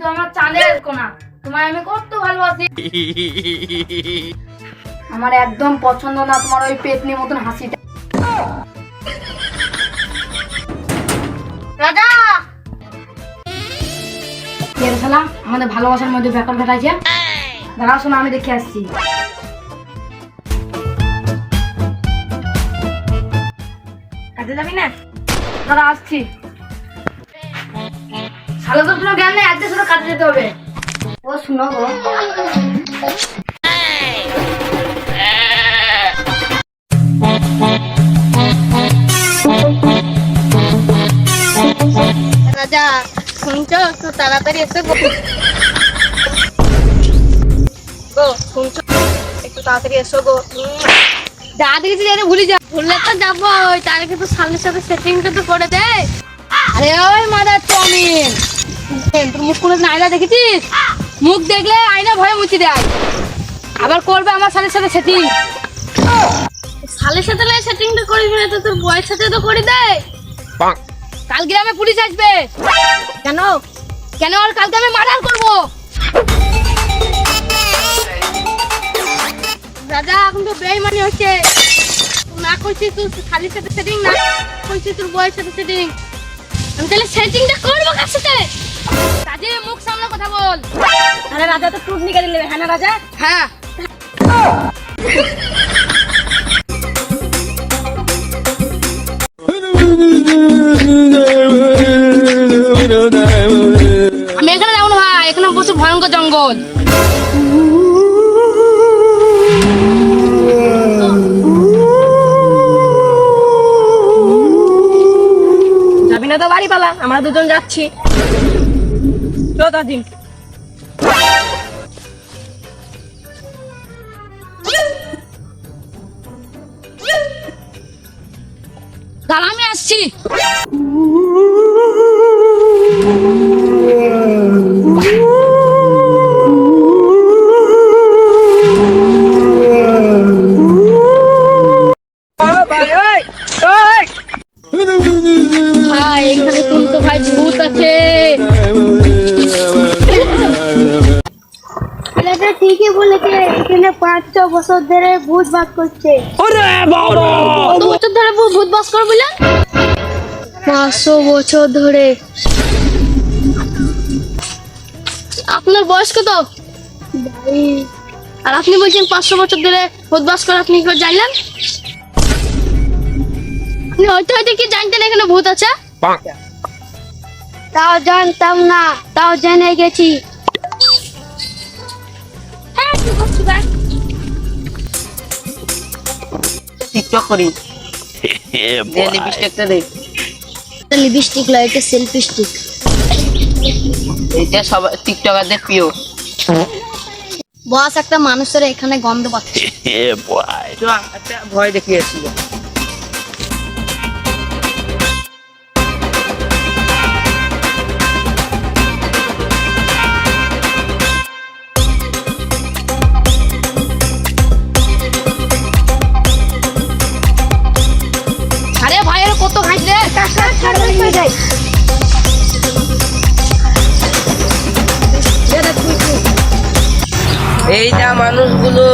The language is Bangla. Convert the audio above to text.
তো আমার চাঁদের কোনা, তোমায় আমি কত ভালোবাসি। আমার একদম পছন্দ না তোমার ওই পেতনি মতন হাসিটা। রাজা কে রে শালা আমাদের ভালোবাসার মধ্যে ব্যাকল ঘটাইছে। দাঁড়াও শোনো আমি দেখে আসছি। কাজে যাবি না? দাঁড়া আসছি। শালা তো কোনো জ্ঞান নেই, আজকে শুধু কাজে যেতে হবে। ও শুনো গো, রাজা শুনছো? একটু তাড়াতাড়ি এসে গো, শুনছো? একটু তাড়াতাড়ি এসো গো। যা দেখেছি জানি ভুলে যা, ভুললে তো যাবো। তার আগে তো সামনের সাথে সেটিংটা তো করে দে। আরে ওই মাদার চাউমিন, তোর মুখ কোনো আয়না দেখেছিস? মুখ দেখলে আয়না ভয়ে মুছে দেয়, আবার করবে আমার সালের সাথে সেটিং। সালের সাথে সেটিংটা করিস না তো তোর বয়ের সাথে তো করে দেয়। কাল গ্রামে পুলিশ আসবে। কেন? কেন? আর কালকে আমি মার্ডার করবো। রাজা এখন তো বেইমানি হচ্ছে, না করছিস তুই খালির সাথে সেটিং, না করছিস তোর বয়ের সাথে সেটিং। আমি তাহলে সেটিংটা করবো কার সাথে? রাজা মুখ সামনে কথা বল। আরে রাজা তো টুট নিকালি নেবে। হ্যাঁ না রাজা? হ্যাঁ। আমি এখানে যাবো না ভাই, এখানে প্রচুর ভয়ঙ্কর জঙ্গল। যাবি না তো বাড়ি পালা, আমরা দুজন যাচ্ছি। চল দাদিন। দাঁড়া আমি আসছি। ভাই এখানে কিন্তু ভাই ভূত আছে। ঠিকই বলেছে, এখানে 500 বছর ধরে ভূত বাস করছে। কত বছর ধরে ভূত বাস করে বললেন? 500 বছর ধরে। আপনার বয়স কত? আর আপনি বলছেন 500 বছর ধরে ভূত বাস করে, আপনি কি করে জানলেন? আপনি হয়তো কি জানতেন এখানে ভূত আছে? তাও জানতাম না, তাও জেনে গেছি। টিকটক করি। লিপস্টিকটা দে। লিপস্টিক লয়, এটা সেলফি স্টিক। এটা সব টিকটকারদের প্রিয়। বস একটা মানুষের এখানে গন্ধ পাচ্ছে। একটা ভয় দেখিয়েছিল। আরে ভাইয়ের কত খাইছে? এই যা মানুষগুলো